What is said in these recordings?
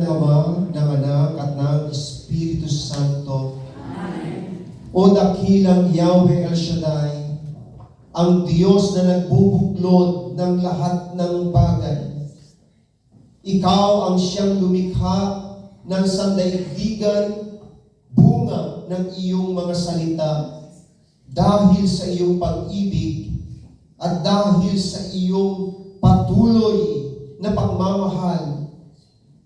ng Ama, ng Anak, at ng Espiritu Santo. Amen. O dakilang Yahweh El Shaddai, ang Diyos na nagbubuklod ng lahat ng bagay. Ikaw ang siyang lumikha ng sandaigdigan, bunga ng iyong mga salita, dahil sa iyong pag-ibig at dahil sa iyong patuloy na pagmamahal,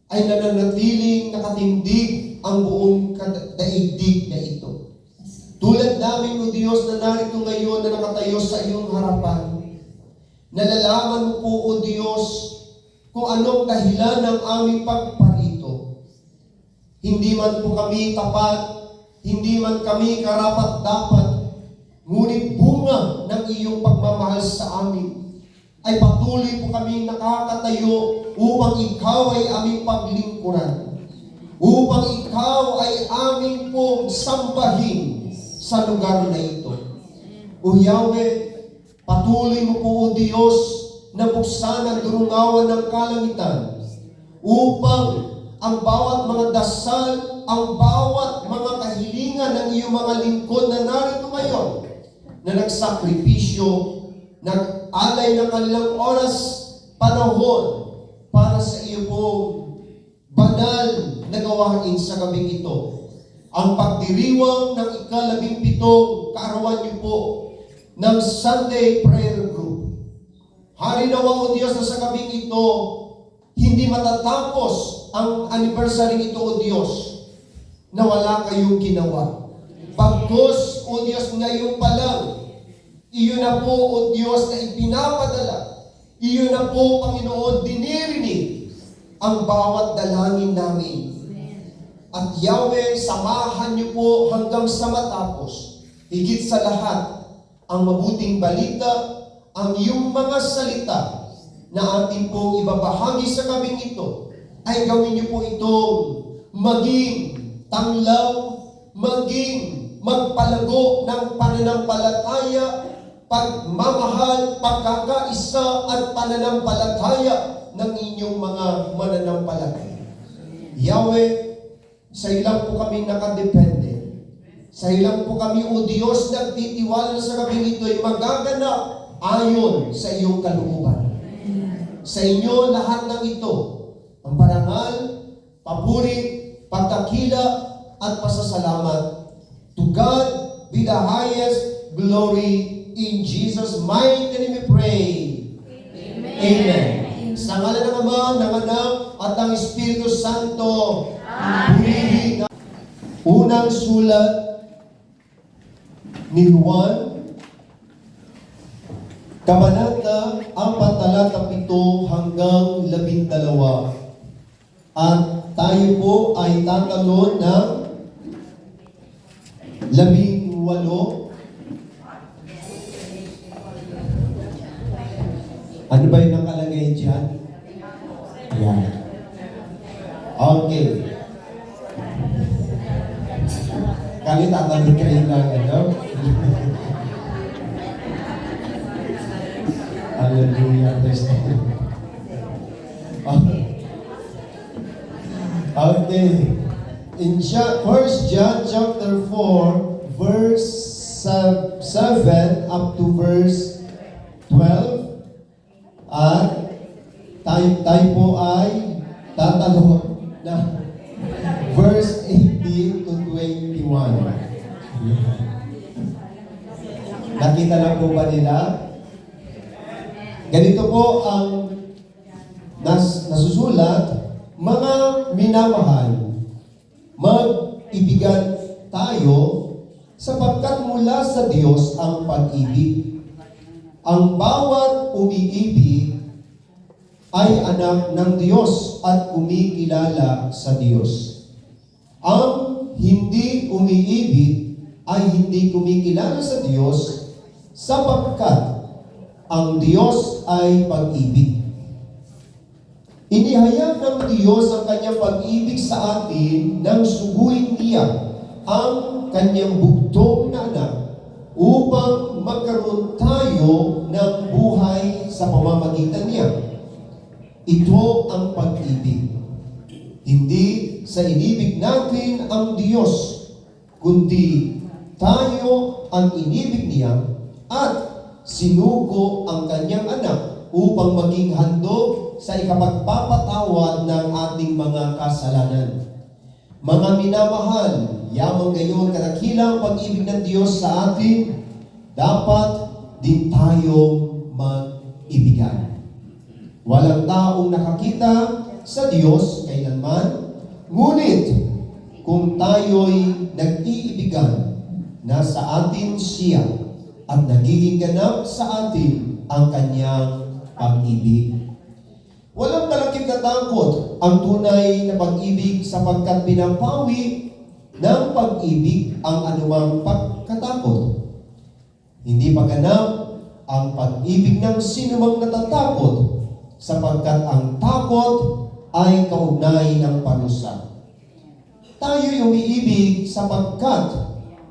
ay nananatiling nakatindig ang buong daigdig na ito. Tulad namin, O Diyos, na narito ngayon na nakatayo sa iyong harapan, nalalaman mo po, O Diyos, kung anong dahilan ng aming pagparito. Hindi man po kami tapat, hindi man kami karapat-dapat, ngunit bunga ng iyong pagmamahal sa amin ay patuloy po kami nakakatayo upang ikaw ay aming paglingkuran, upang ikaw ay aming pong sambahin sa lugar na ito. O Yahweh, patuloy mo po, O Diyos, na buksan ang durungawan ng kalangitan upang ang bawat mga dasal, ang bawat mga kahilingan ng iyong mga lingkod na narito ngayon, na nagsakripisyo, nag-alay ng kanilang oras, panahon, para sa iyo pong banal na gawain sa gabing ito. Ang pagdiriwang ng ika-17 kaarawan niyo po ng Sunday Prayer Group. Hari nawa, O Diyos, na sa gabing ito, hindi matatapos ang anniversary ito, O Diyos, na wala kayong ginawa. Pagkos, O Diyos, ngayon pa lang, iyon na po, O Diyos, na ipinapadala. Iyon na po, Panginoon, dinirinig ang bawat dalangin namin. At Yahweh, samahan niyo po hanggang sa matapos. Higit sa lahat, ang mabuting balita, ang iyong mga salita na ating pong ibabahagi sa gabing ito, ay gawin niyo po itong maging tanglaw, maging magpalago ng pananampalataya, pagmamahal, pagkakaisa at pananampalataya ng inyong mga mananampalataya. Yahweh, sa ilang po kami nakadepende. Sa ilang po kami, O Diyos, nagtitiwala sa gabing ito ay magaganap ayon sa iyong kalooban. Sa inyo lahat ng ito, ang parangal, papuri, pagkakila at pasasalamat. To God be the highest glory. In Jesus' mighty name we pray. Amen. Sa ngalan ng Ama, ng Anak, at ng Espiritu Santo. Amen. Unang sulat ni Juan, Kabanata 4, talata 7 hanggang 12. At tayo po ay tatalon ng 18. Ano ba yung nakalagay dyan? Ayan. Okay. Kali tatanong kayo lang, ano? Hallelujah. Okay. In 1 John chapter 4, verse 7 up to verse 12, at tayo po ay tatalon na verse 18 to 21. Nakita lang po ba nila? Ganito po ang nasusulat, mga minamahal, mag-ibigan tayo sapagkat mula sa Diyos ang pag-ibig. Ang bawat umiibig ay anak ng Diyos at kumikilala sa Diyos. Ang hindi umiibig ay hindi kumikilala sa Diyos sapagkat ang Diyos ay pag-ibig. Inihayag ng Diyos ang kanyang pag-ibig sa atin nang suguin niya ang kanyang bugtong na anak upang magkaroon tayo ng buhay sa pamamagitan niya. Ito ang pag-ibig. Hindi sa inibig natin ang Diyos, kundi tayo ang inibig niya at sinugo ang kanyang anak upang maging handog sa ikapagpapatawad ng ating mga kasalanan. Mga minamahal, yamang gayon kadakilang pag-ibig ng Diyos sa atin, dapat din tayong mag-ibigan. Walang taong nakakita sa Diyos kailanman, ngunit kung tayo'y nag-iibigan, nasa atin siya at nagiging ganap sa atin ang kanyang pag-ibig. Walang kalakip na takot ang tunay na pag-ibig sapagkat pinapawi ng pag-ibig ang anumang pagkatakot. Hindi paganap ang pag-ibig ng sinumang natatakot sapagkat ang takot ay kaugnay ng parusa. Tayo'y umiibig sapagkat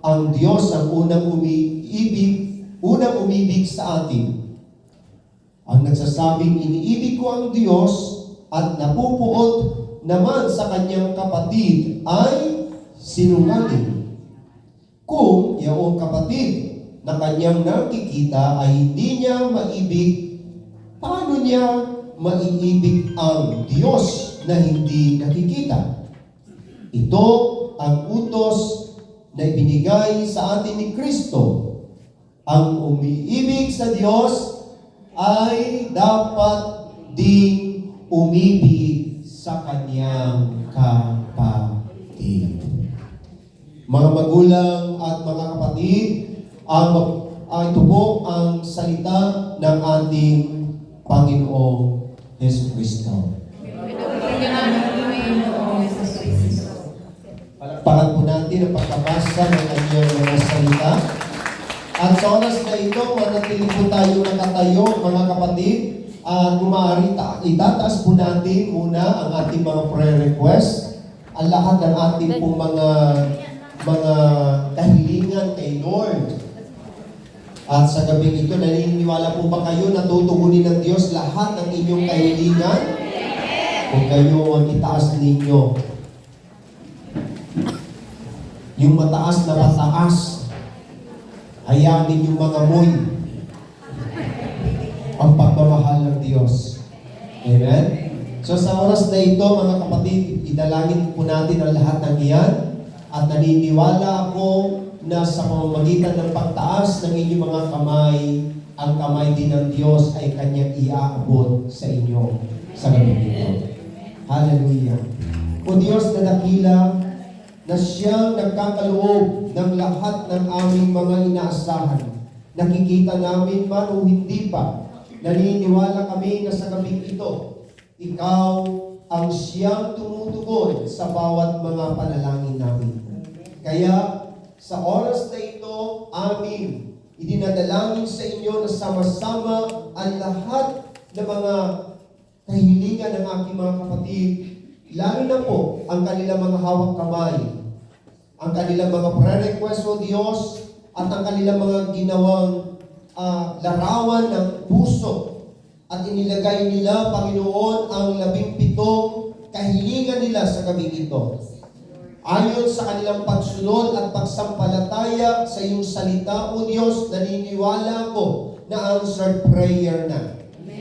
ang Diyos ang unang umibig sa atin. Ang nagsasabing iniibig ko ang Diyos at napupuot naman sa kanyang kapatid ay sinungaling. Kung iyong kapatid na kanyang nakikita ay hindi niya maibig, paano niya maiibig ang Diyos na hindi nakikita? Ito ang utos na ibinigay sa atin ni Kristo. Ang umiibig sa Diyos ay dapat ding umibig sa kanyang kapatid. Mga magulang at mga kapatid, ito po ang salita ng ating Panginoong Jesucristo. Palakpakan po natin ang pagkabasa ng kanyang mga salita. At sa oras na ito, manatili po tayo nakatayo, mga kapatid. Kung maaari, itataas po natin muna ang ating mga prayer request. Ang lahat ng ating pong mga kahilingan kay Lord. At sa gabing ito, naniniwala po ba kayo na tutugunin ng Diyos lahat ng inyong kahilingan? Kung kayo ang itaas ninyo. Yung mataas na mataas, hayaan ninyong mangamoy ang pagmamahal ng Diyos. Amen? So sa oras na ito, mga kapatid, idalangin po natin ang lahat ng iyan at naniniwala ako na sa pamamagitan ng pagtaas ng inyong mga kamay, ang kamay din ng Diyos ay kanyang iaabot sa inyo sa gabi ito. Hallelujah. O Diyos na dakila, na siyang nagkakaloob ng lahat ng aming mga inaasahan. Nakikita namin man o hindi pa, naniniwala kami na sa gabing ito, ikaw ang siyang tumutugon sa bawat mga panalangin namin. Kaya, sa oras na ito, amin idinadalangin sa inyo na sama-sama ang lahat ng mga kahilingan ng aking mga kapatid, lalo na po ang kanilang mga hawak kamay, ang kanilang mga prayer request o Diyos, at ang kanilang mga ginawang larawan ng puso. At inilagay nila, Panginoon, ang 17 kahilingan nila sa gabing ito. Ayon sa kanilang pagsunod at pagsampalataya sa iyong salita, O Diyos, naniniwala ko na answered prayer na.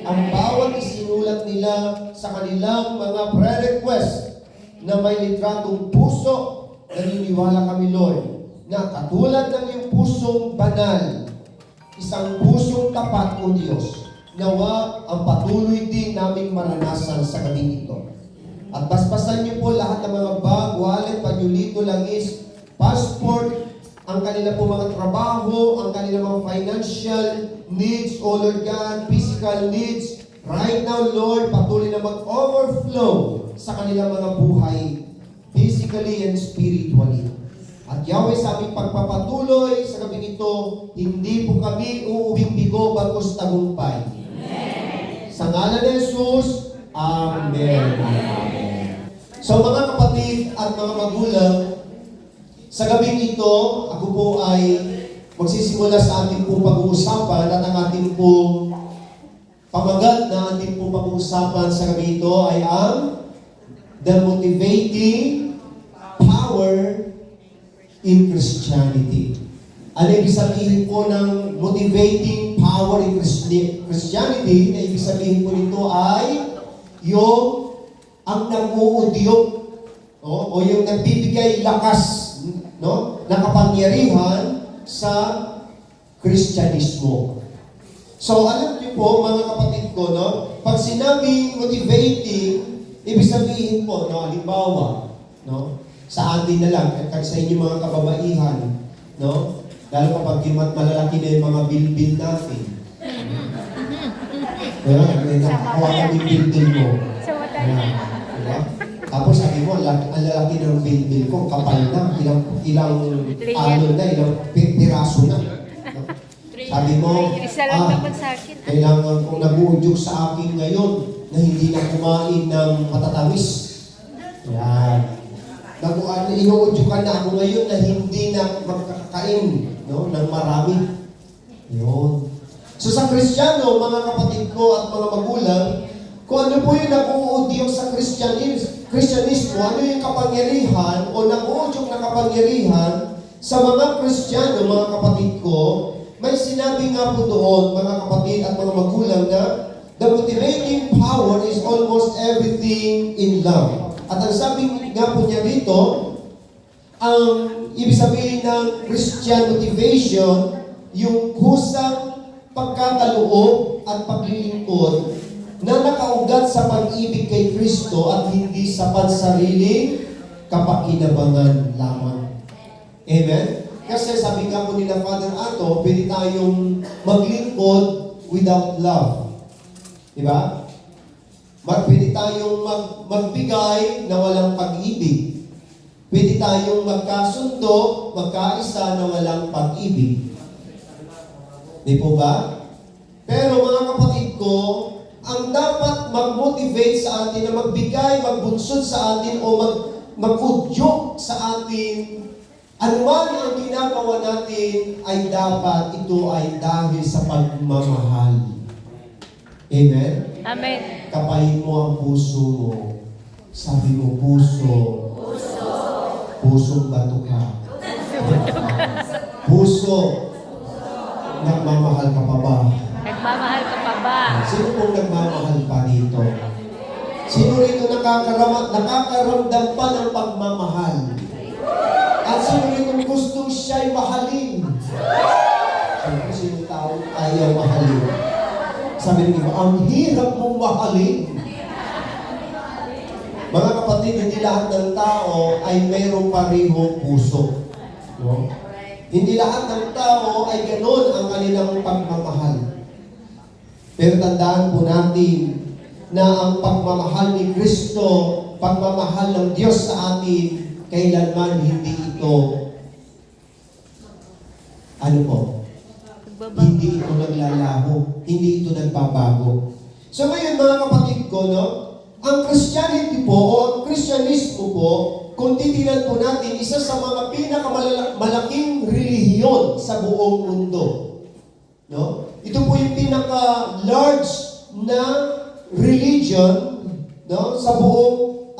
Ang bawat isinulat nila sa kanilang mga prayer request na may litratong puso, naniniwala kami, Lord, na katulad ng iyong pusong banal, isang pusong tapat, O Diyos, nawa ang patuloy din naming maranasan sa gabing ito. At basbasan niyo po lahat ng mga bag, wallet, panyulito, langis, passport, ang kanila po mga trabaho, ang kanila mga financial needs, O Lord God, physical needs. Right now, Lord, patuloy na mag-overflow sa kanilang mga buhay, physically and spiritually. At Yahweh, sa aming pagpapatuloy sa gabing ito, hindi po kami uuwing bigo bagkus tagumpay. Amen. Sa ngalan ni Jesus, Amen. Amen. So mga kapatid at mga magulang, sa gabing ito, ako po ay magsisimula sa ating pong pag-uusapan at ang ating pong pamagat na ating pong pag-uusapan sa gabi ito ay ang the motivating power in Christianity. Ano ibig sabihin po ng motivating power in Christianity? Na ibig sabihin po nito ay yung ang nag-uudyok o yung nagbibigay lakas, no, na kapangyarihan sa Kristyanismo. So alam niyo po mga kapatid ko, no, pag sinabing motivating, ibig sabihin po, no, halimbawa, no, sa atin na lang, at sa inyo mga kababaihan, no, lalo kapag malalaki na yung mga bilbil natin. Nakakuha ka yung bilbil mo. Diba? Tapos sabi mo, ang lalaki ng bilbil ko, kapal na, ilang na, ilang piraso na. No? Sabi mo, kailangan kong nag-uudyok sa akin ngayon na hindi na kumain ng matatamis. Yan. Inuudyukan na ako ngayon na hindi na magkakain, no, ng marami. Yun. So sa Kristiyano, mga kapatid ko at mga magulang, kung ano po yung nag-uudyok sa Kristyanismo, ano yung kapangyarihan o nag-uudyok na kapangyarihan sa mga Kristiyano, mga kapatid ko, may sinabi nga po doon, mga kapatid at mga magulang, na the motivating power is almost everything in love. At ang sabi nga po niya rito, ang ibig sabihin ng Christian motivation, yung kusang pagkakaloob at paglilingkod na nakaugat sa pag-ibig kay Kristo at hindi sa pansariling kapakinabangan lamang. Amen? Kasi sabi nga po nila Father Ato, pwede tayong maglingkod without love. Diba? Pwede tayong magbigay na walang pag-ibig. Pwede tayong magkasundo, magkaisa na walang pag-ibig. Di po ba? Pero mga kapatid ko, ang dapat mag-motivate sa atin na magbigay, magbunsod sa atin o mag-udyok sa atin, anuman ang ginagawa natin ay dapat ito ay dahil sa pagmamahal. Amen? Amen. Kapahin mo ang puso mo. Sabi mo, puso. Pusong bato ka. Puso. Nagmamahal ka pa ba? Nagmamahal ka pa ba? Sino pong nagmamahal pa dito? Sino rito nakakaramdam pa ng pagmamahal? At sino rito gustong siya'y mahalin? Sino tao ayaw mahalin? Sabi nito, ang hirap mong mahalin. Mga kapatid, hindi lahat ng tao ay mayroong parehong puso. No? Hindi lahat ng tao ay ganoon ang kanilang pagmamahal. Pero tandaan po natin na ang pagmamahal ni Kristo, pagmamahal ng Diyos sa atin, kailanman hindi ito, ano po? Hindi ito naglalaho. Hindi ito nagbabago. So ngayon mga kapatid ko, no? Ang Christianity po, o ang Kristyanismo po, kung titignan po natin, isa sa mga pinakamalaking relihiyon sa buong mundo. No? Ito po yung pinaka-large na religion, no, sa buong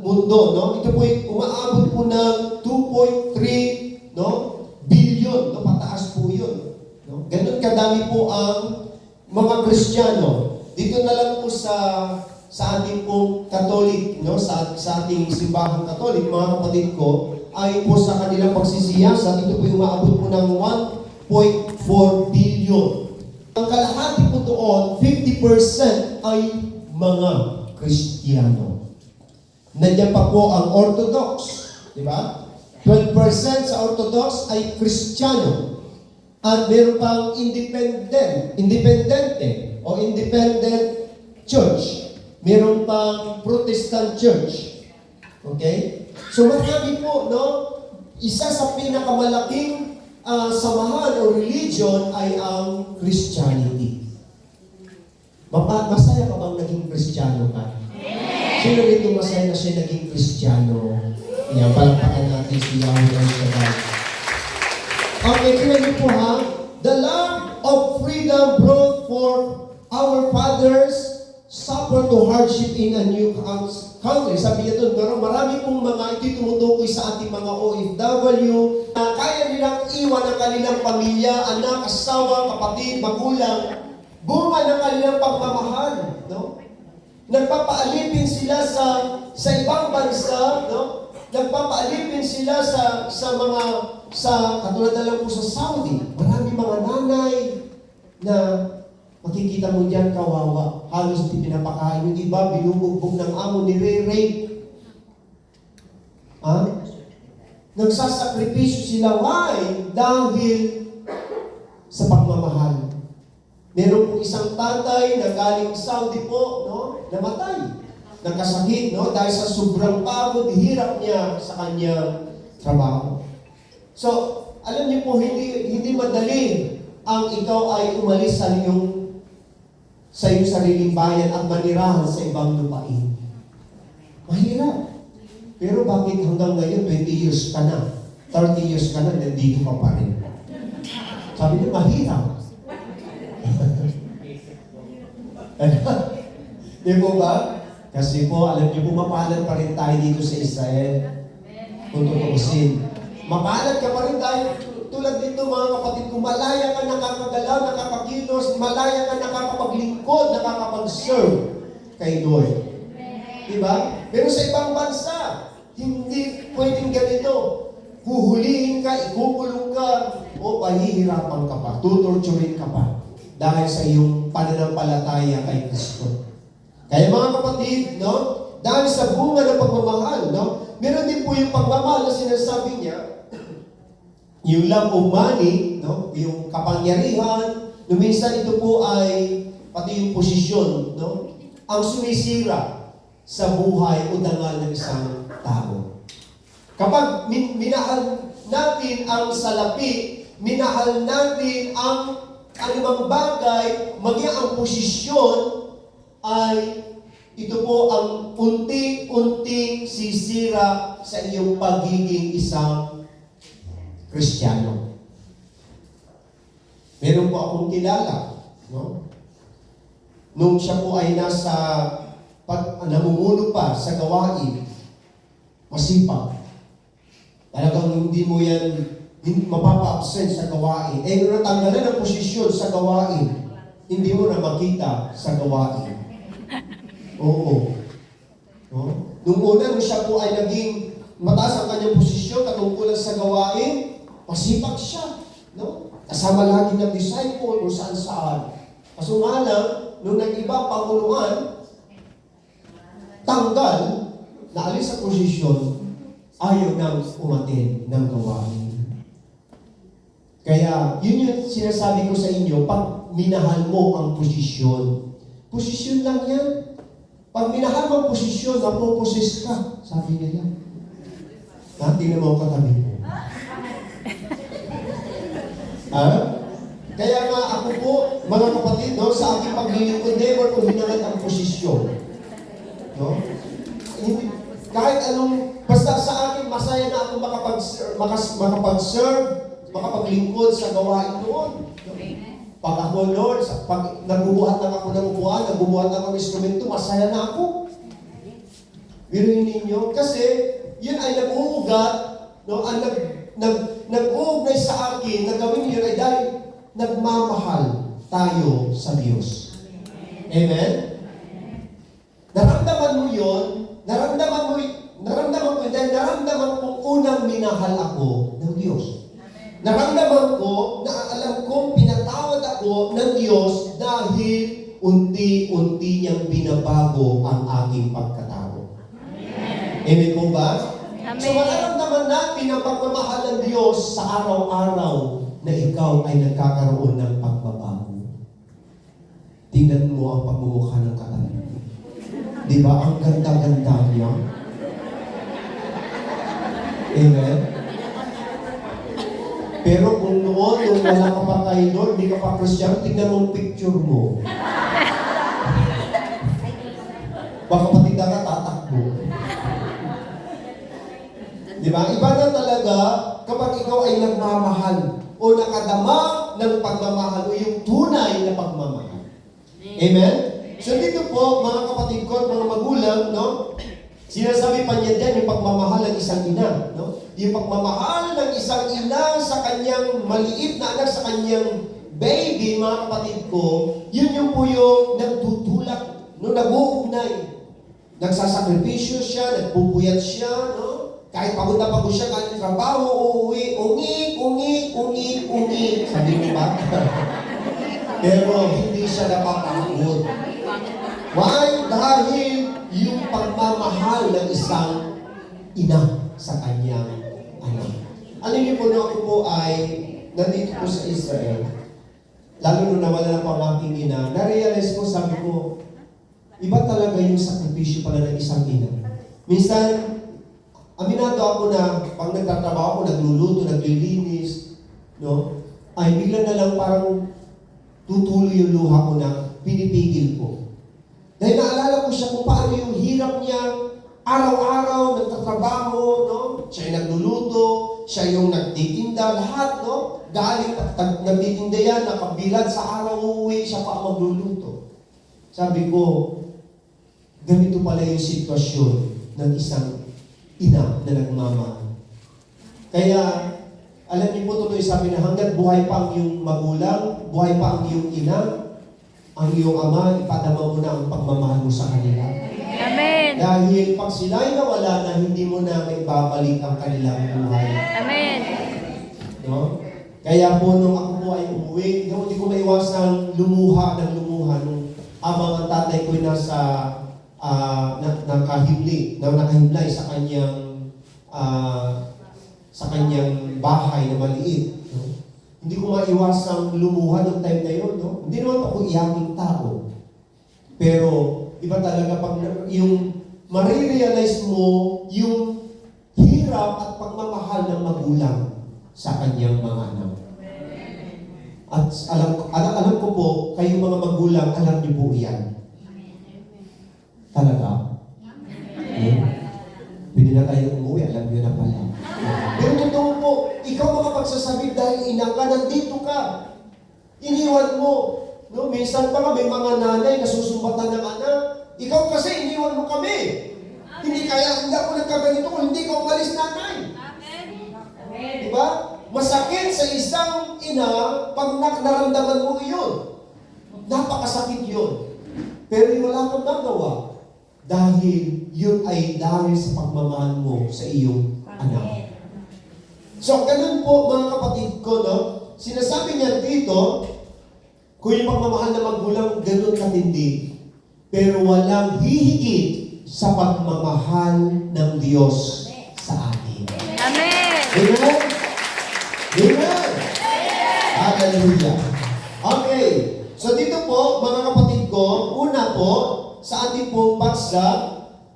mundo. No? Ito po yung umaabot po ng 2.3, no, billion. No? Pataas po yun. No? Ganun kadami po ang mga Kristiyano. Dito na lang po sa ating pong Katolik, no? sa ating simbahang Katolik, mga kapatid ko, ay po sa kanilang pagsisiyasat, ito po yung umaabot po ng 1.4 billion. Ang kalahati po doon, 50% ay mga Kristiyano. Nandiyan pa po ang Orthodox, di ba? 12% sa Orthodox ay Kristiyano. At meron pang independente o independent church. Meron pang Protestant church. Okay? So marami po, no? Isa sa pinakamalaking samahan o religion ay ang Christianity. Masaya ka bang naging Kristiyano ka? Sino rito masaya na siya naging Kristiyano? Yan, palapakan natin si Yahweh El Shaddai. Okay, tingnan niyo po ha. The love of freedom brought forth our fathers suffer to hardship in a new country. Sabi niya doon, pero marami pong mga ito'y tumutukoy sa ating mga OFW na kaya nilang iwan ang kanilang pamilya, anak, asawa, kapatid, magulang, bunga ng kanilang pagmamahal. No? Nagpapaalipin sila sa ibang bansa, no? Nagpapaalipin sila sa katulad na lang po sa Saudi. Marami mga nanay na makikita mo diyan kawawa. Halos di pinapakain. Yung iba, binubugbog ng amo, nire-rape. Nagsasakripisyo sila. Why? Dahil sa pagmamahal. Meron po isang tatay na galing Saudi po, no? Namatay. Nagkasakit, no? Dahil sa sobrang pagod, hirap niya sa kanyang trabaho. So, alam niyo po, hindi madali ang ikaw ay umalis sa iyong sariling bayan at manirahan sa ibang lupain. Mahirap. Pero bakit hanggang ngayon, 20 years ka na, 30 years ka na, nandito ka pa rin? Sabi niya, mahirap. Di po ba? Kasi po, alam niyo po, mapalad pa rin tayo dito sa Israel. Kung tutuusin. Mapalad ka pa rin tayo. Tulad dito mga kapatid ko, malaya ka nakakagalaw, nakakakilos, malaya ka nakakapaglingkod, nakakapag-serve kay Lord. Diba? Pero sa ibang bansa, hindi pwedeng ganito. Huhulihin ka, ikukulong ka, o pahihirapan ka pa, tutorturin ka pa dahil sa iyong pananampalataya kay Kristo. Kaya mga kapatid, no? Dahil sa bunga ng pagmamahal, no? Meron din po yung pagmamahal na sinasabi niya, yung love of money, no? Yung kapangyarihan, minsan ito po ay pati yung posisyon, no? Ang sumisira sa buhay o dangal ng isang tao. Kapag minahal natin ang salapi, minahal natin ang anumang bagay, maging ang posisyon ay ito po ang unti-unting sisira sa iyong pagiging isang Kristiyano. Meron po akong kilala, no? Nung siya po ay namumuno pa sa gawain, masipag. Talagang hindi mo yan mapapa-absent sa gawain. Nung natanggalan ng posisyon sa gawain, hindi mo na makita sa gawain. Oo. No? Nung una, nung siya po ay naging mataas ang kanyang posisyon katungkulan sa gawain, masipag siya, no? Kasama lagi ng disciple kung saan-saan. Kaso nga lang, nung nag-iba panguluan, tanggal, naalis sa posisyon, ayaw nang umatin ng gawain. Kaya, yun yung sinasabi ko sa inyo, pag minahal mo ang posisyon, posisyon lang yan. Pag minahal mo ang posisyon, mapoposes ka, sabi nila. Tingnan mo ang katabi mo. Kaya nga ako po, mga kapatid, no, sa aking paglilingkod, never ko hinangad ang posisyon. No? Kahit anong, basta sa akin, masaya na ako makapag-serve, makapaglingkod sa gawain doon. No? Pag ako, Lord, pag nagbubuhat lang ako ng upuan, nagbubuhat lang ako ng instrumento, masaya na ako. Biruin ninyo, kasi yun ay nag-uugat, no, ang nag-uugnay sa akin na gawin yun ay dahil nagmamahal tayo sa Diyos. Amen? Naramdaman mo yun, naramdaman ko dahil naramdaman ko unang minahal ako ng Diyos. Naramdaman ko na alam kong pinatawad ako ng Diyos dahil unti-unti niyang binabago ang aking pagkatao. Amen po ba? Amen. So mararamdaman natin ang pagmamahal ng Diyos sa araw-araw na ikaw ay nagkakaroon ng pagbabago. Tingnan mo ang pagmumukha ng katabi. Di ba? Ang ganda-ganda niya. Amen? Pero kung noon, nung wala ka pa kay Lord, di ka pa Christian, tingnan mo ang picture mo. Baka pati ka tatakbo. Di ba? Iba na talaga kapag ikaw ay nagmamahal o nakadama ng pagmamahal o yung tunay na pagmamahal. Amen? So dito po, mga kapatid ko at mga magulang, no? Sinasabi pa niya dyan yung pagmamahal ng isang ina, no? Yung pagmamahal ng isang ina sa kanyang maliit na anak, sa kanyang baby, mga kapatid ko, yun yung po yung nagtutulak, no? Nag-uugnay. Nagsasakripisyo siya, nagpupuyat siya, no? Kahit pagod na pagod siya, kahit trabaho, uuwi, ungi. Sabi mo ba? Pero hindi siya napapagod. Why? Dahil yung pagmamahal ng isang ina sa kanyang anak. Alam niyo po, no, ako po ay nandito po sa Israel. Lalo nung nawala na po ang aking ina, na-realize ko, sabi ko, iba talaga yung sakripisyo pala ng isang ina. Minsan, aminado ako na pag nagtatrabaho ako, nagluluto, naglilinis, no? Ay bigla na lang parang tutuloy yung luha ko na pinipigil ko. Dahil naalala ko siya kung paano yung hirap niya araw-araw nagtatrabaho, no? Siya yung nagluluto, siya yung nagtitinda, lahat, no? Galing nagtitinda yan, nakabilad sa araw, uuwi, siya pa ang magluluto. Sabi ko, ganito pala yung sitwasyon ng isang ina na nagmamahal. Kaya, alam niyo po tuloy sabi na hanggat buhay pa ang iyong magulang, buhay pa ang iyong ina, ang iyong ama, ipadama mo na ang pagmamahal mo sa kanila. Amen. Dahil pag sila'y nawala na, hindi mo na may babalik ang kanilang buhay. Amen. No? Kaya po nung ako po ay umuwi, hindi ko maiwasang lumuha nung amang ang tatay ko nasa nakahimlay sa kanyang bahay na maliit. No? Hindi ko maiwasang lumuha noong time na yun. No? Hindi naman ako iyaking tao. Pero iba talaga pag yung marirealize mo yung hirap at pagmamahal ng magulang sa kanyang mga anak. At alam ko po, kayong mga magulang, alam niyo po iyan. Talaga? Pwede na tayo umuwi, alam niyo na pala. Pero totoo po, ikaw makapagsasabi dahil ina ka, nandito ka. Iniwan mo. No? Minsan pa nga may mga nanay na susumbatan ng anak. Ikaw kasi iniwan mo kami. Hindi ako nagkaganito kung hindi ka umalis, nanay. Diba? Masakit sa isang ina pag naramdaman mo iyon. Napakasakit yun. Pero wala kang magawa. Dahil yun ay dahil sa pagmamahal mo sa iyong anak. So, ganun po mga kapatid ko, no? Sinasabi niya dito, kung yung pagmamahal na magulang, ganun katindi. Pero walang hihigit sa pagmamahal ng Diyos sa atin. Amen. Amen? Amen! Hallelujah! Okay. So dito po, mga kapatid ko, una po, sa ating pong paksa,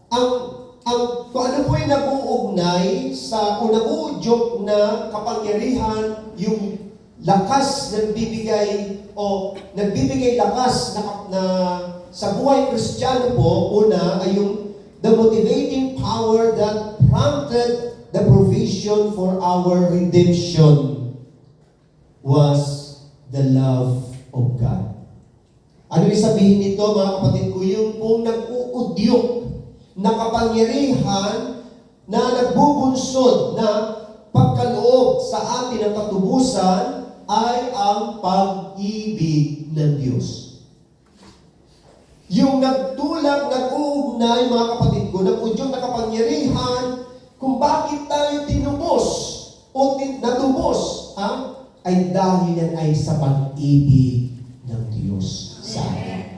kung ano po yung nag-uugnay sa unang-uudyok na kapangyarihan, yung lakas na nagbibigay lakas na sa buhay Kristiyano po, una ay yung the motivating power that prompted the provision for our redemption was the love of God. Ano yung sabihin nito, mga kapatid ko? Yung kung nag-uudyok na kapangyarihan na nagbubunsod na pagkaloob sa atin ng katubusan ay ang pag-ibig ng Diyos. Yung nagtulak, nag-uugnay, mga kapatid ko, nag-udyok na kapangyarihan kung bakit tayo tinubos o natubos, ay dahil yan ay sa pag-ibig ng Diyos sa atin.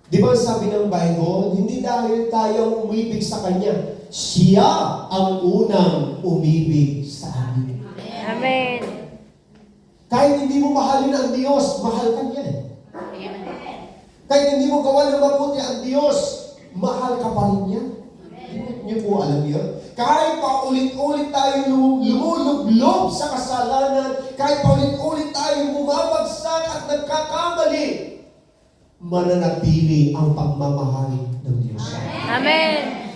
Di ba sabi ng Bible, hindi dahil tayo umibig sa Kanya, siya ang unang umibig sa amin. Amen. Kahit hindi mo mahalin ang Diyos, mahal ka niya. Kahit hindi mo gawa ng mabuti ang Diyos, mahal ka pa rin niya. Niyo po alam yun? Kahit pa ulit-ulit tayo lumulublob sa kasalanan, kahit pa ulit-ulit tayo bumabagsak at nagkakamali, mananatili ang pagmamahal ng Diyos. Amen.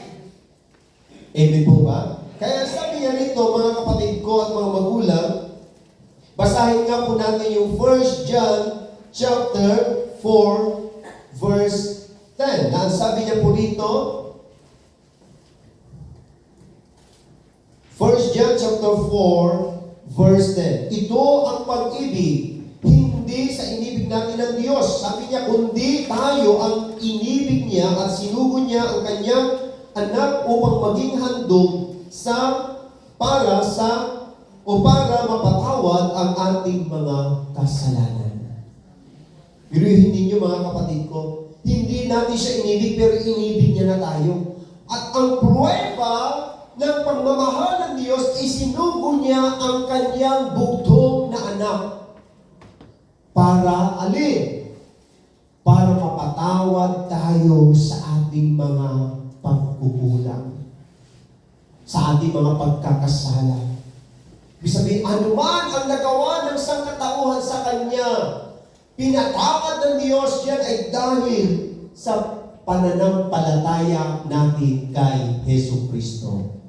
Amen po ba? Kaya sabi niya rito, mga kapatid ko at mga magulang, basahin nga po natin yung 1 John chapter 4, verse 10. Na ang sabi niya po rito, 1 John chapter 4, verse 10. Ito ang pag-ibig, hindi sa inibig natin ng Diyos. Sabi niya, kundi tayo ang inibig niya at sinugo niya ang kanyang anak upang maging handog para mapatawad ang ating mga kasalanan. Biruhin ninyo mga kapatid ko, hindi natin siya inibig pero inibig niya na tayo. At ang pruweba ng pagmamahal ng Diyos, isinugo niya ang kanyang bugtong na anak. Para alin? Para mapatawad tayo sa ating mga pagkukulang. Sa ating mga pagkakasala. Ibig sabihin, anuman ang nagawa ng sangkatauhan sa Kanya, pinatawad ng Diyos yan ay dahil sa pananampalataya natin kay Hesus Kristo.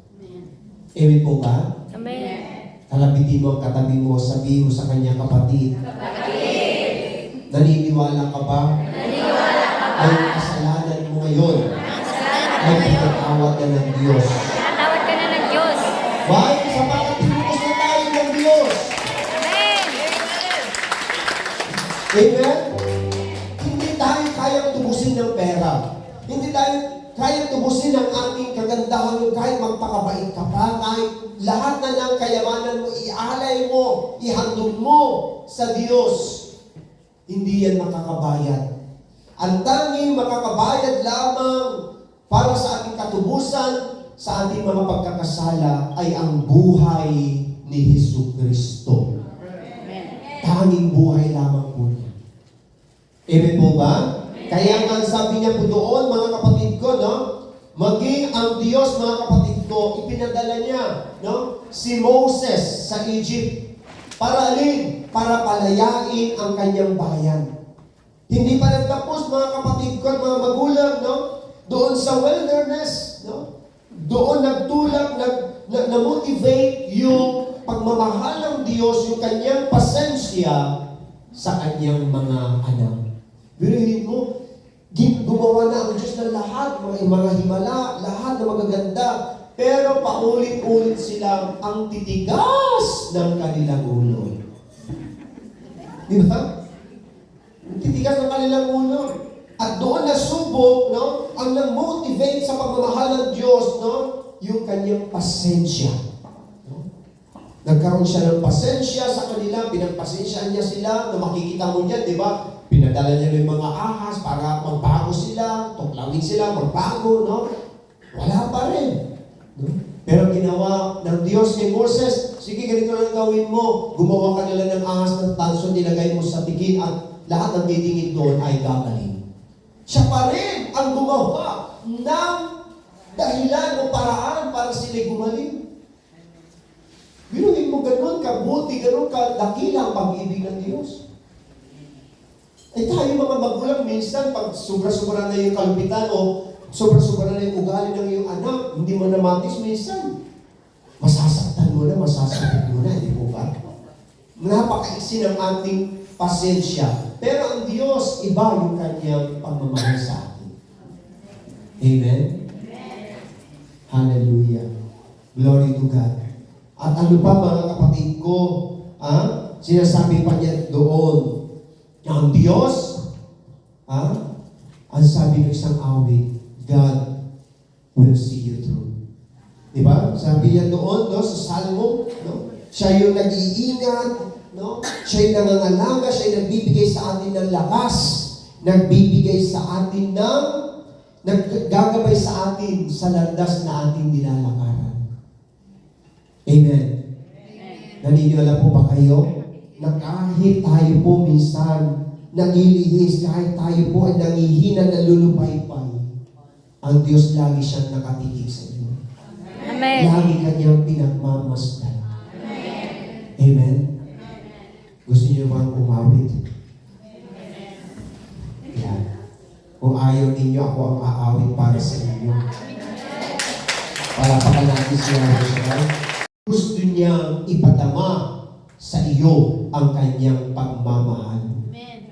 Amen po ba? Amen. Kalabitin mo ang katabi mo, sabihin mo sa kanya, kapatid. Kapatid. Naniniwala ka ba? Naniniwala ka ba? Ay kasalanan mo ngayon. Ay pinatawad ka ng Diyos. Pinatawad ka na ng Diyos. Why? Sapagat tinubos na tayo ng Diyos. Amen. Amen? Hindi tayo kayang tubusin ng pera. Hindi tayo kayang tubusin ang ating kagandahan kahit magpakabait ka pa, kahit lahat na ng kayamanan mo, ialay mo, ihandog mo sa Diyos. Hindi yan makakabayad. Ang tanging makakabayad lamang para sa ating katubusan, sa ating mga pagkakasala, ay ang buhay ni Hesus Kristo. Tanging buhay lamang po niya. Amen po ba? Kaya nga sabi niya po doon, mga kapatid ko, no? Maging ang Diyos, mga kapatid ko, ipinadala niya, no? Si Moses sa Egypt. Para alin? Para palayain ang kanyang bayan. Hindi pa nagtapos, mga kapatid ko, mga magulang, no? Doon sa wilderness, no? Doon nagtulak, na-motivate yung pagmamahal ng Diyos, yung kanyang pasensya sa kanyang mga anak. Biruhin mo, gumawa na ang Diyos ng lahat, mga himala, lahat na magaganda, pero paulit-ulit silang ang titigas ng kanilang ulo. Di ba? Ang titigas ng kanilang ulo. At doon nasubok, no, ang nag-motivate sa pagmamahal ng Diyos, no, yung kanyang pasensya. No? Nagkaroon siya ng pasensya sa kanila, pinagpasensyaan niya sila, na makikita mo niya, di ba? Pinadala niya ng mga ahas para magbago sila, tuklawin sila, magbago, no? Wala pa rin. No? Pero ginawa ng Diyos kay Moses, sige, ganito lang gawin mo. Gumawa ka nila ng ahas ng tanso, nilagay mo sa tikin at lahat ng titingin doon ay gagaling. Siya pa rin ang gumawa ng dahilan o paraan para sila gumaling. Biruin mo ganun kabuti, ganun kadakila ang pag-ibig ng Diyos. Eh tayo mga magulang, minsan pag sobra-sobra na yung kalupitan o sobra-sobra na yung ugali ng iyong anak, hindi mo na matis minsan. Masasaktan mo na, masasakit mo na, hindi po ba? Napakaiksi ng ating pasensya. Pero ang Diyos, iba yung kanyang pagmamahal sa atin. Amen? Hallelujah. Glory to God. At ano pa mga kapatid ko, sinasabi pa niya doon, ang Diyos, ang sabi ng isang awit, God will see you through. Diba? Sabi niya doon, no, sa Salmo, no? Siya yung nag-iingat, no? Siya yung nangangalaga, siya yung nagbibigay sa atin ng lakas, nagbibigay sa atin ng, naggagabay sa atin sa landas na ating nilalakaran. Amen. Naniniwala po ba kayo? Na kahit tayo po minsan nangilihis, kahit tayo po ay nangihina, nalulupaypay, ang Diyos lagi siyang nakatitig sa inyo. Amen. Lagi kanyang pinagmamasdan. Amen. Gusto niyo bang umawit? Yan. Kung ayaw ninyo, ako ang aawit para sa inyo. Palapakan natin siya. Gusto niyang ipadama sa iyo ang kanyang pagmamahal.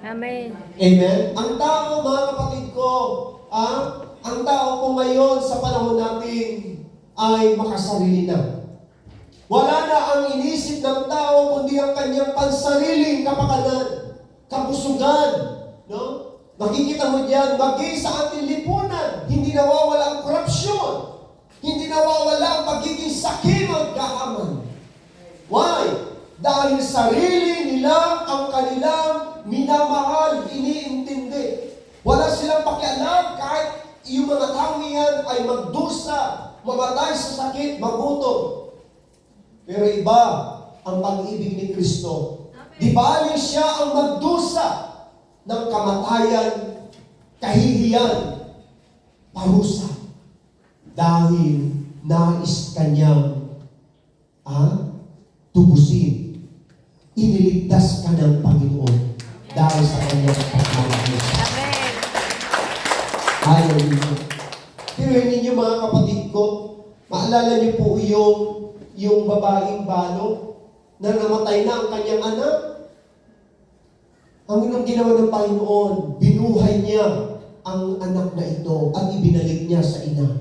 Amen. Amen? Ang tao, mga kapatid ko, ang tao po ngayon sa panahon natin ay makasarili na. Wala na ang inisip ng tao kundi ang kanyang pansariling kapakanan, kabusugan. No? Makikita mo diyan, maging sa ating lipunan, hindi nawawala ang korupsyon. Hindi nawawala ang pagiging sakim at kahaman. Why? Dahil sarili nila ang kanilang minamahal, iniintindi. Wala silang pakialam kahit yung mga tao yan ay magdusa, mamatay sa sakit, magutom. Pero iba ang pag-ibig ni Kristo. Di bali siya ang magdusa ng kamatayan, kahihiyan, parusa. Dahil nais kanyang tubusin. Iniligtas ka ng Panginoon dahil sa kanyang pagmamahal. Amen. Hallelujah. Pero ninyo mga kapatid ko, maalala niyo po yung babaeng balo na namatay na ang kanyang anak. Ang inong ginawa ng Panginoon, binuhay niya ang anak na ito at ibinalik niya sa ina.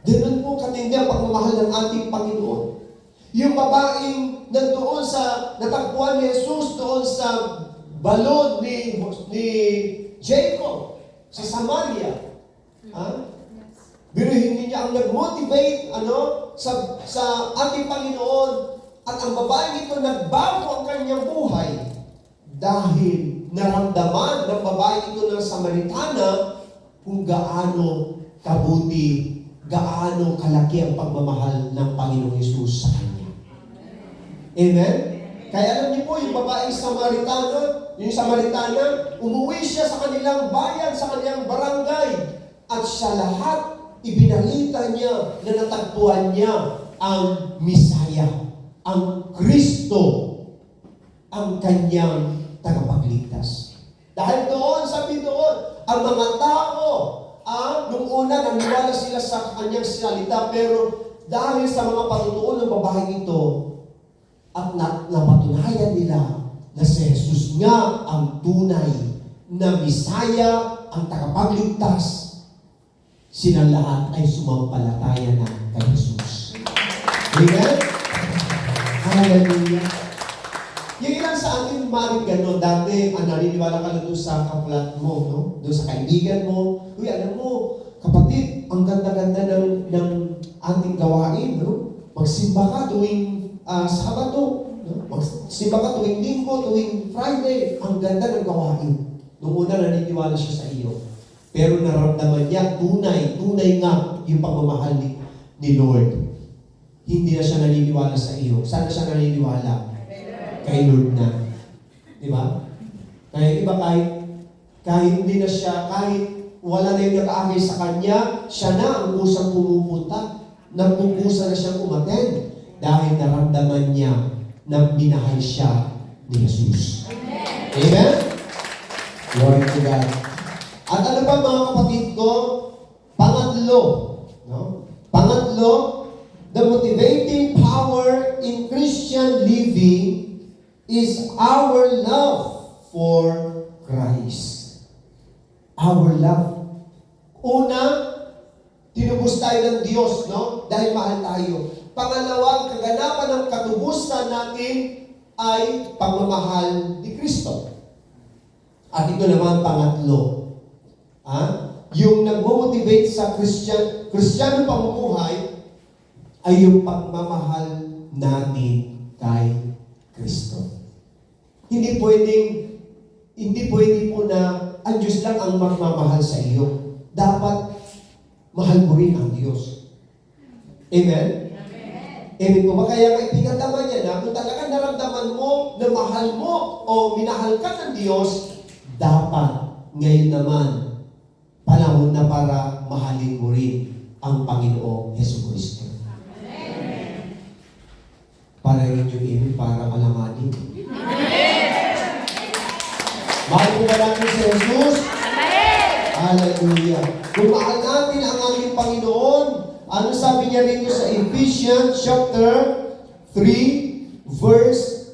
Ganun po katindi ang pagmamahal ng ating Panginoon. Yung babaeng nandoon sa natagpuan ni Jesus doon sa balon ni Jacob sa Samaria. Biruhin niya ang nag-motivate sa ating Panginoon at ang babaeng ito nagbago ang kanyang buhay dahil naramdaman ng babaeng ito ng Samaritana kung gaano kabuti, gaano kalaki ang pagmamahal ng Panginoong Hesus sa kanya. Amen? Kaya alam niyo po, yung babaeng Samaritana, umuwi siya sa kanilang bayan, sa kanilang barangay, at siya lahat ibinalita niya na natagpuan niya ang Misaya, ang Kristo, ang kanyang tagapagligtas. Dahil doon, sabi doon, ang mga tao, nung una, naniwala sila sa kanyang salita, pero dahil sa mga patutuon ng babaeng ito, at napatunayan nila na si Jesus nga ang tunay na Misaya, ang tagapagligtas, sila lahat ay sumampalataya na kay Jesus. Amen? Hallelujah. Yung ilan sa atin maaaring gano'n, dati naniniwala ka na doon sa kaplat mo, no? Doon sa kaibigan mo. Uy, alam mo, kapatid, ang ganda-ganda ng ating gawain, no? Magsimba ka tuwing Sabado, no? Magsimba ka tuwing Linggo, tuwing Friday. Ang ganda ng gawain. Noong una, naniniwala siya sa iyo. Pero naramdaman niya, tunay nga yung pagmamahal ni Lord. Hindi na siya naniniwala sa iyo. Saan na siya naniniwala? Kay Lord na. Di ba? Kaya iba kahit hindi na siya, kahit wala na yung nakaakay sa kanya, siya na ang kusang pumupunta. Nagpupusa na siyang umaten dahil naramdaman niya na minahal siya ni Jesus. Amen? Amen? Glory to God. At ano pa mga kapatid ko? Pangatlo, the motivating power in Christian living is our love for Christ. Our love. Una, tinubos tayo ng Diyos, no? Dahil mahal tayo. Pangalawang kaganapan ng katubusan natin ay pagmamahal ni Kristo. At ito naman pangatlo. Yung nag-motivate sa Kristiyano pamumuhay ay yung pagmamahal natin kay Kristo. Hindi pwede po na ang Diyos lang ang magmamahal sa iyo. Dapat mahal mo rin ang Diyos. Amen? Amen po ba? Kaya may pinatama niya na kung talagang naramdaman mo na mahal mo o minahal ka ng Diyos, dapat ngayon naman panahon na para mahalin mo rin ang Panginoong Jesucristo. Para rin yung ibig para malanganin. Mahal po ba natin si Jesus? Hallelujah. Kung mahal natin ang ating Panginoon, ano sabi niya rito sa Ephesians chapter 3, verse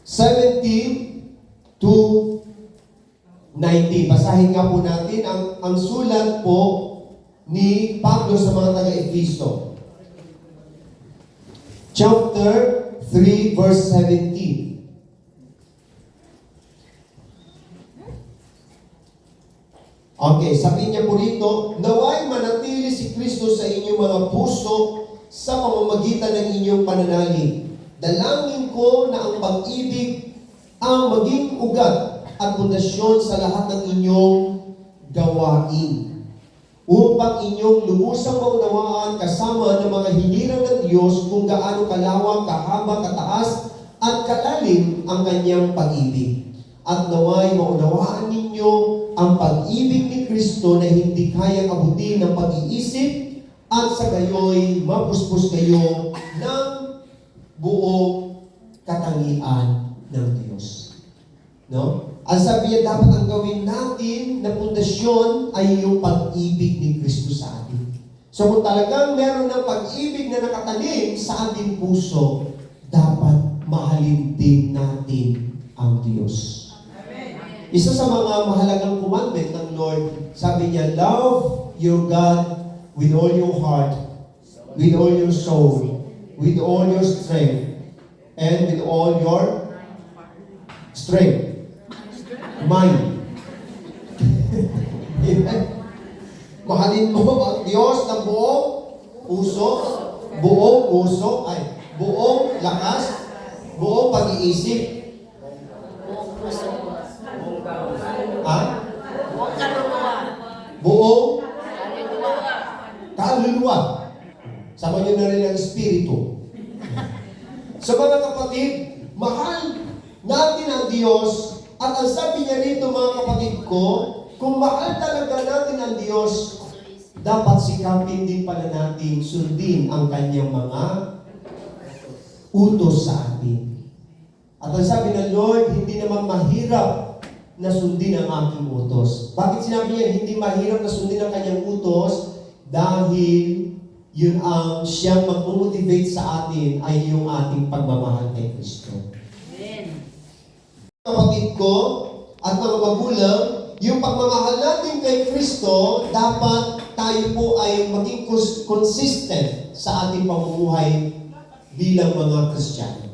17, 2:19. Basahin nga po natin ang sulat po ni Pablo sa mga taga-Efeso. Chapter 3, verse 17. Okay, sabi niya po rito, naway manatili si Kristo sa inyong mga puso sa pamamagitan ng inyong pananalig. Dalangin ko na ang pag-ibig ang maging ugat at pundasyon sa lahat ng inyong gawain, upang inyong lubusang maunawaan kasama ng mga hinirang ng Diyos kung gaano kalawak, kahaba, kataas, at kalalim ang kanyang pag-ibig. At naway maunawaan ninyo ang pag-ibig ni Kristo na hindi kayang abutin ng pag-iisip, at sa gayoy mapuspos kayo ng buong katangian ng Diyos. No? Ang sabi niya, dapat ang gawin natin na pundasyon ay yung pag-ibig ni Kristo sa atin. So kung talagang meron ng pag-ibig na nakatanim sa ating puso, dapat mahalin din natin ang Diyos. Isa sa mga mahalagang commandment ng Lord, sabi niya, love your God with all your heart, with all your soul, with all your strength, and with all your strength. Mind. Mahalin mo ang Diyos ng buong puso, buong lakas, buong pag-iisip. Ha? Buong kaluluwa. Sama nyo na rin ang espiritu. So mga kapatid, mahal natin ang Diyos. At ang sabi niya rito, mga kapatid ko, kung mahal talaga natin ang Diyos, dapat sikapin din pala natin sundin ang kanyang mga utos sa atin. At ang sabi ng Lord, hindi naman mahirap na sundin ang aking utos. Bakit sinabi niya hindi mahirap na sundin ang kanyang utos? Dahil yun ang siyang mag-motivate sa atin ay yung ating pagmamahal kay Kristo. Kapatid ko at mga magulang, yung pagmamahal natin kay Kristo, dapat tayo po ay maging consistent sa ating pamumuhay bilang mga Kristiyano.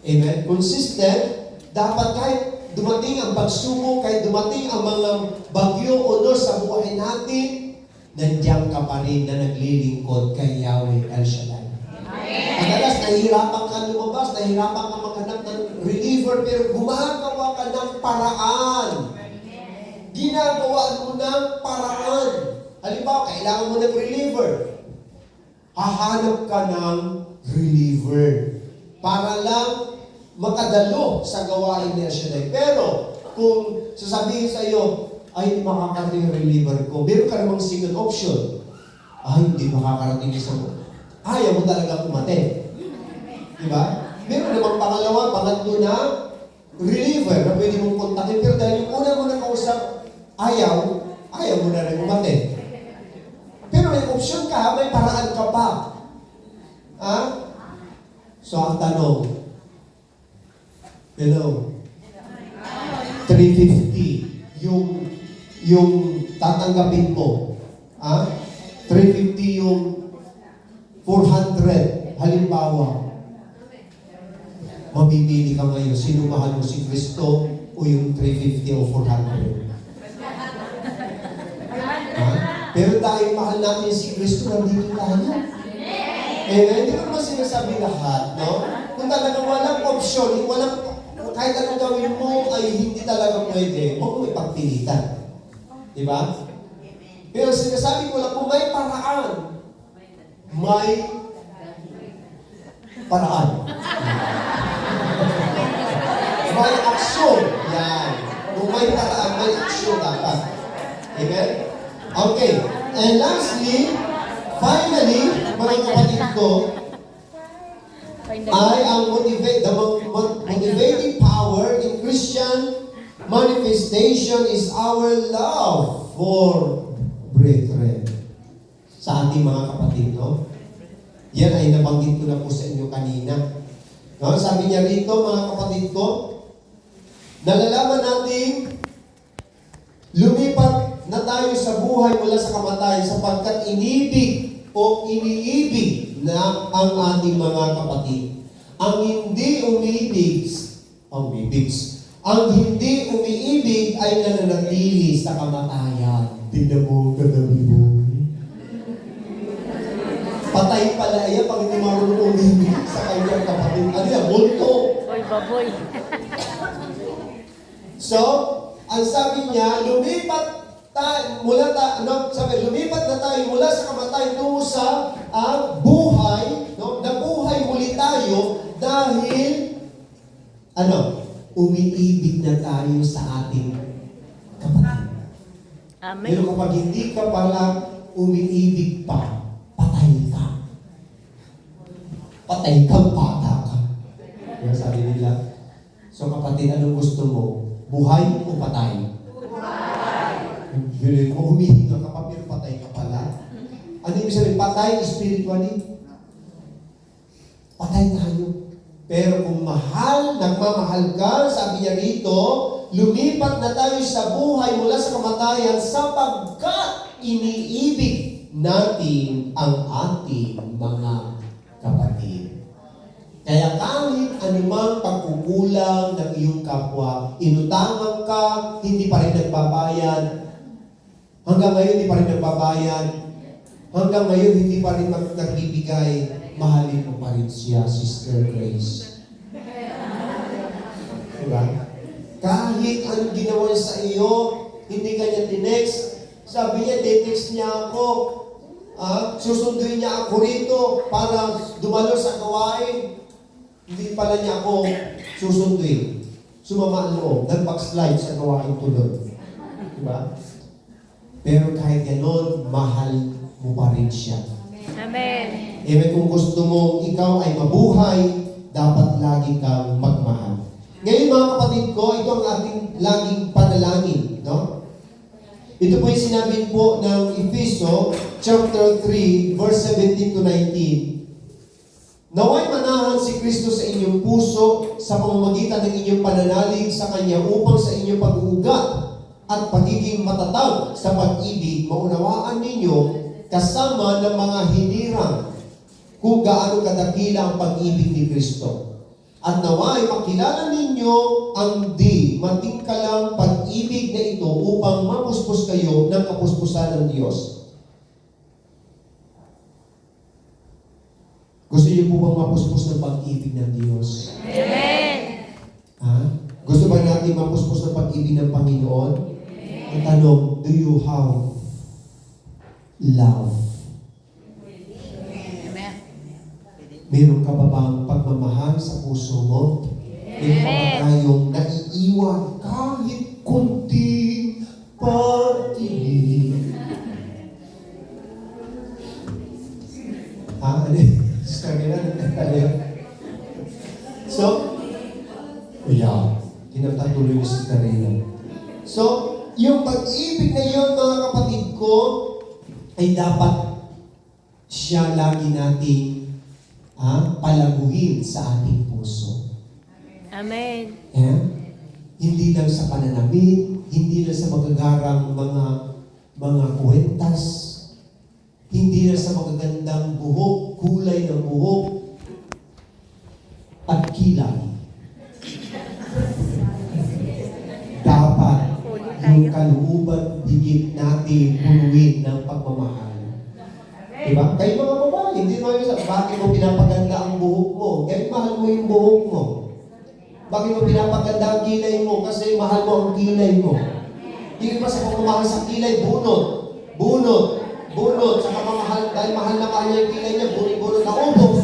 Amen? Consistent, dapat kahit dumating ang pagsubok, kahit dumating ang mga bagyo o sa buhay natin, nandiyan ka pa rin na naglilingkod kay Yahweh El Shaddai. Madalas, nahihirapan ka lumabas, nahihirapan ka maghanap ng reliever, pero gumagawa ka ng paraan. Ginagawaan mo ng paraan. Halimbawa, kailangan mo ng reliever. Hahanap ka ng reliever para lang makadalo sa gawain ni Shaddai. Pero, kung sasabihin sa iyo, ay, hindi makakarating yung reliever ko, meron ka namang second option. Ay, hindi makakarating isang ayaw mo talaga umate. Diba? Meron namang pangatlo na reliever na pwede mong kontakin. Pero dahil yung una mo na kausap, ayaw mo na rin umate. Pero may option ka, may paraan ka pa. Ha? So, ang tanong, hello, 350, yung tatanggapin mo. Ha? 350 yung 400, halimbawa, mapipili ka ngayon, sino mahal mo, si Kristo o yung 350 o 400? Ha? Pero dahil mahal natin si Kristo, nandito tayo. Hindi ko naman sinasabi lahat, no? Kung talagang walang option, kahit anong gawin mo ay hindi talaga pwede, huwag mo ipagpilitan. Diba? Pero sinasabi ko lang, kung may paraan, may paraan. May aksyon. Yan. Kung may paraan, may aksyon dapat. Amen? Okay. And lastly, finally, mga kapatid ko, ay ang motivating power in Christian manifestation is our love for brethren. Sa ating mga kapatid, no? Yan ay nabanggit ko na po sa inyo kanina. No? Sabi niya rito, mga kapatid ko, nalalaman natin, lumipat na tayo sa buhay mula sa kamatayan sapagkat inibig o iniibig na ang ating mga kapatid. Ang hindi umiibig, ang hindi umiibig ay nananatili sa kamatayan. Tingnan mo, katabi mo. Patay pala yan pag hindi marunong umibig sa kanyang kapatid. Ano yan? Multo. Oy, baboy. So, ang sabi niya, lumipat na tayo mula sa kamatayan tungo sa buhay, no? Nabuhay muli tayo dahil umiibig na tayo sa ating kapatid. Amen. Pero kapag hindi ka pala umiibig pa, patay ka. Patay kang bata ka. Yan sabi nila. So kapatid, anong gusto mo? Buhay o patay? Buhay. Kung humihinga ka pa, pero patay ka pala. Ano ibig sabihin? Patay spiritually? Patay tayo. Pero kung nagmamahal ka, sabi niya rito, lumipat na tayo sa buhay mula sa kamatayan sapagkat iniibig natin ang ating mga kapatid. Kaya kahit anumang pagkukulang ng iyong kapwa, inutangan ka, hindi pa rin nagbabayad, hanggang ngayon hindi pa rin nagbabayad, hanggang ngayon hindi pa rin nagbibigay, mahalin mo pa rin siya, Sister Grace. Diba? Kahit anong ginawa niya sa iyo, hindi ka niya tinext. Sabi niya, tinext niya ako. Susunduin niya ako rito para dumalo sa gawain. Hindi pala niya ako susunduin. Sumama ang loob, nag-backslide sa gawain tulad. Diba? Pero kahit gano'n, mahal mo pa rin siya. Amen. Amen. Kung gusto mo ikaw ay mabuhay, dapat lagi kang magmahal. Ngayon mga kapatid ko, ito ang ating laging panalangin. No? Ito po yung sinabi po ng Efeso chapter 3, verse 17 to 19. Naway manahan si Kristo sa inyong puso sa pamamagitan ng inyong pananalig sa Kanya upang sa inyong pag-uugat at pagiging matatag sa pag-ibig, maunawaan ninyo kasama ng mga hinirang kung gaano kadakila ang pag-ibig ni Kristo. At naway makilala ninyo ang di matingkalang pag-ibig na ito upang mapuspos kayo ng kapuspusan ng Diyos. Gusto niyo po bang mapuspos ng pag-ibig ng Diyos? Amen. Ha? Gusto ba natin mapuspos ng pag-ibig ng Panginoon? Ang tanong, do you have love? Amen. Meron ka ba bang pagmamahal sa puso mo? Meron ka ba tayong naiiwan kahit kunting pag-ibig? Ha? Ano yun? So, tinatatuloy ni Sister Rina. So, yung pag-ibig na yun, mga kapatid ko, ay dapat siya lagi nating palaguhin sa ating puso. Amen. Hindi lang sa pananamit, hindi lang sa magagarang mga kwentas, hindi lang sa magagandang buhok, kulay ng buhok, at kilay. Dapat yung kalooban, digit natin, punuin ng pagmamahal. Diba? Kayo mga babae, hindi naman yung bakit mo pinapaganda ang buhok mo? Kahit mahal mo yung buhok mo. Bakit mo pinapaganda ang kilay mo? Kasi mahal mo ang kilay mo. Hindi pa sa pagmamahal sa kilay, bunot. Sa pagmamahal, dahil mahal na mahal niya yung kilay niya, bunot na ubos.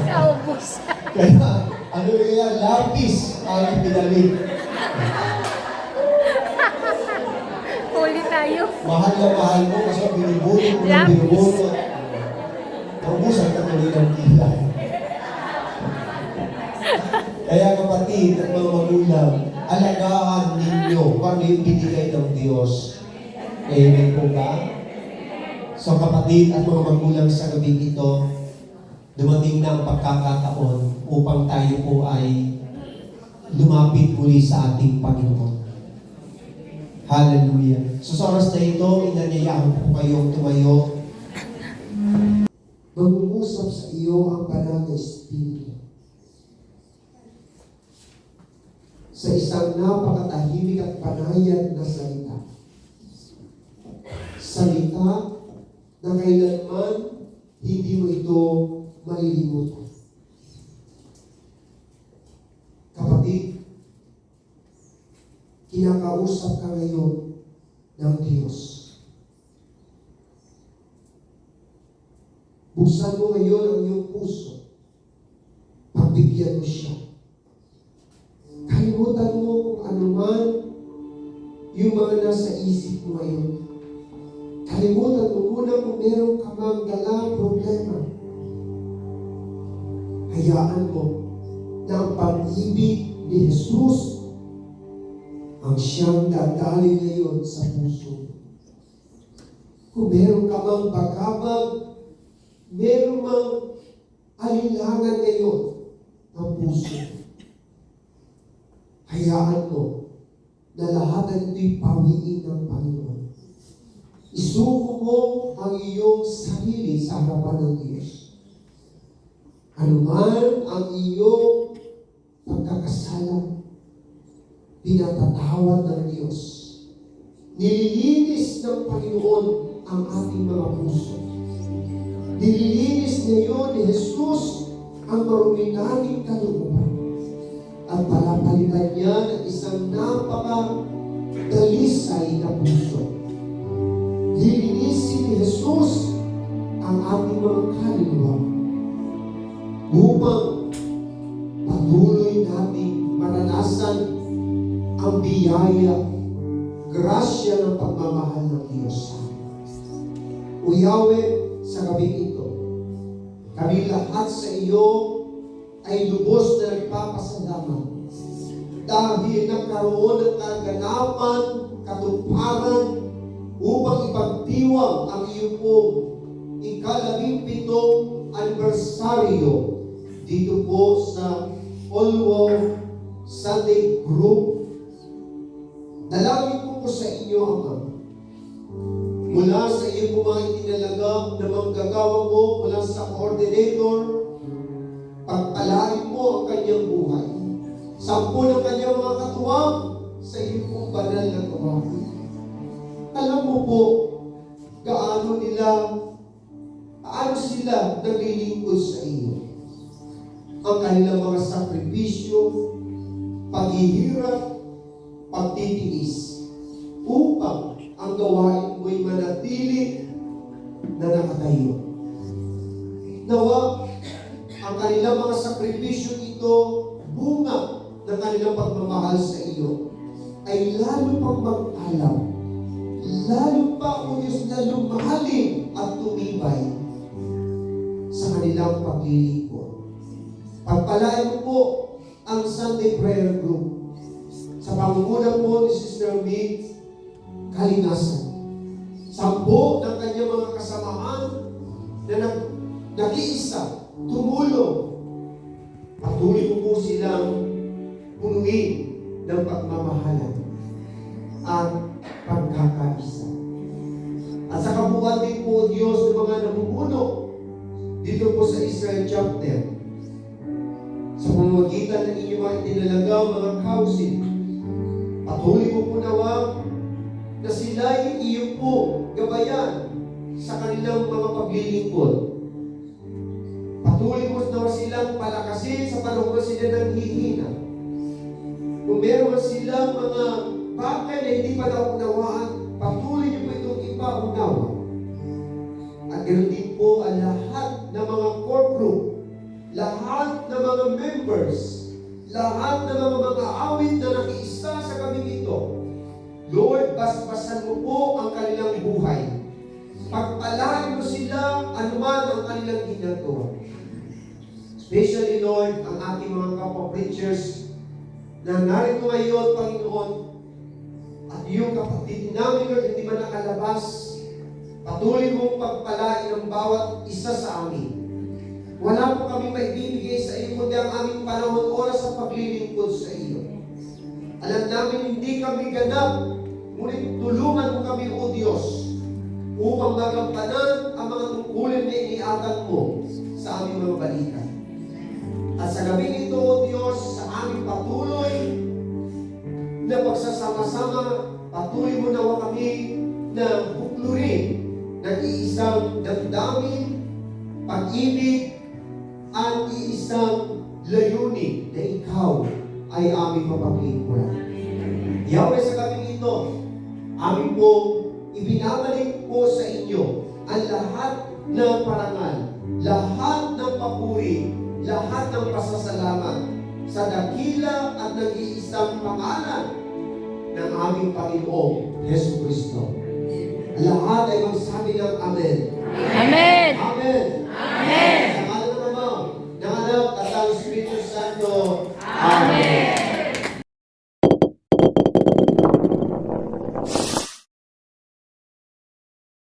Naubos. Kaya, ano yan? Lapis ang pinalik. Huli tayo. Mahal na mahal mo kasi binubunot mo ng binubunot. Naubusan ka tuloy ng kilay. Kaya kapatid at mga magulang, alagaan ninyo kung ano yung binigay ng Diyos. Amen po ba? So kapatid at mga magulang sa gabi ito, dumating na ang pagkakataon upang tayo po ay lumapit muli sa ating Panginoon. Hallelujah. So sa oras na ito, inanyayahan ko kayong tumayo. Mag-uusap sa iyo ang banal na Espiritu. Sa isang napakatahimik at panayad na salita. Salita na kailanman hindi mo ito malilimutan. Kapatid, kinakausap ka ngayon ng Diyos. Buksan mo ngayon ang iyong puso. Pagbigyan mo siya. Kalimutan mo kung ano man yung mga nasa isip mo ngayon. Kalimutan mo muna kung meron ka mang dalang problema. Hayaan mo na ang pag-ibig ni Jesus ang siyang dadali ngayon sa puso. Kung meron ka mang bagabag, meron mang alinlangan ngayon ng puso, hayaan mo na lahat ng ito'y pawiin ng Panginoon. Isuko mo ang iyong sarili sa harapan ng Diyos. Ano man ang iyong pagkakasala, pinatatawad ng Diyos. Nililinis ng Panginoon ang ating mga puso. Nililinis ngayon ni Jesus ang marumi naming kalooban. At palapalitan niya ng isang napaka-dalisay na puso. Lilinisin ni Jesus ang ating mga kaluluwa upang patuloy nating maranasan ang biyaya, grasya ng pagmamahal ng Diyos. O Yahweh, sa gabing ito, kami lahat sa iyo ay lubos na nagpapasalamat dahil nagkaroon ng kaganapan, katuparan upang ipagdiwang ang iyong pong ika-17 anibersaryo dito po sa All Sunday Group. Dalangin ko po sa inyo, Ama, mula sa iyong mga itinalaga na manggagawa mo, mula sa coordinator, pagpalain mo ang kanyang buhay. 10 ng kanyang mga katuwang sa iyong pong banal na gawain. Alam mo po, paano sila naglilingkod sa iyo. Ang kanilang mga sakripisyo, paghihirap, pagtitiis, upang ang gawain mo'y manatili na nakatayo. Nawa, ang kanilang mga sakripisyo ito, bunga ng kanilang pagmamahal sa iyo, ay lalo pang mag-alaw, lalo pa, O Diyos, na lumalim at tumibay sa kanilang paglilingkod. Pagpalain mo po ang Sunday Prayer Group sa pangunguna po ni Sister Mig Kalinasan. 10 ng kanyang mga kasamahan na nag-iisa, tumulong. Patuloy mo po silang punuin ng pagmamahalan at pagkakaisa. At sa kabuuan din po, O Diyos, ng mga namumuno dito po sa Israel Chapter, sa pamamagitan ng inyong mga itinalagang mga council, patuloy mo po nawa na sila'y iyo po gabayan sa kanilang mga paglilingkod. Patuloy mo nawa silang palakasin sa panahon na sila nanghihina. Kung meron silang mga bagay na hindi pa naunawaan, patuloy niyo po itong ipaunawa. At ganoon din po ang lahat ng mga core group, lahat ng mga members, lahat ng mga awit na nakiisa sa gabing ito. Lord, basbasan mo po ang kanilang buhay. Pagpalain mo sila anuman ang kanilang ginagawa. Especially, Lord, ang ating mga kapwa-preachers na narito ngayon, Panginoon, at yung kapatid namin, Lord, hindi man nakalabas, patuloy mong pagpalain ang bawat isa sa amin. Wala po kami maibibigay sa iyo kundi ang aming panahon, oras sa paglilingkod sa iyo. Alam namin hindi kami ganap, ngunit tulungan mo kami, O Diyos, upang magampanan ang mga tungkulin na iniatang mo sa aming mga balita. At sa gabing ito, O Diyos, sa aming patuloy na pagsasama-sama, patuloy mo nawa kami na buklurin ng iisang damdamin, pag-ibig, at iisang layunin na ikaw ay aming mapaglingkuran. Yahweh, sa gabing ito, amin po ibinabalik po sa inyo ang lahat ng parangal, lahat ng papuri, lahat ng pasasalamat sa dakila at nag-iisang pangalan ng aming Panginoong Jesucristo. Lahat ay magsabi ng Amen. Amen. Amen. Amen. Sa ngalan ng Ama, ng Anak at ng Espiritu Santo.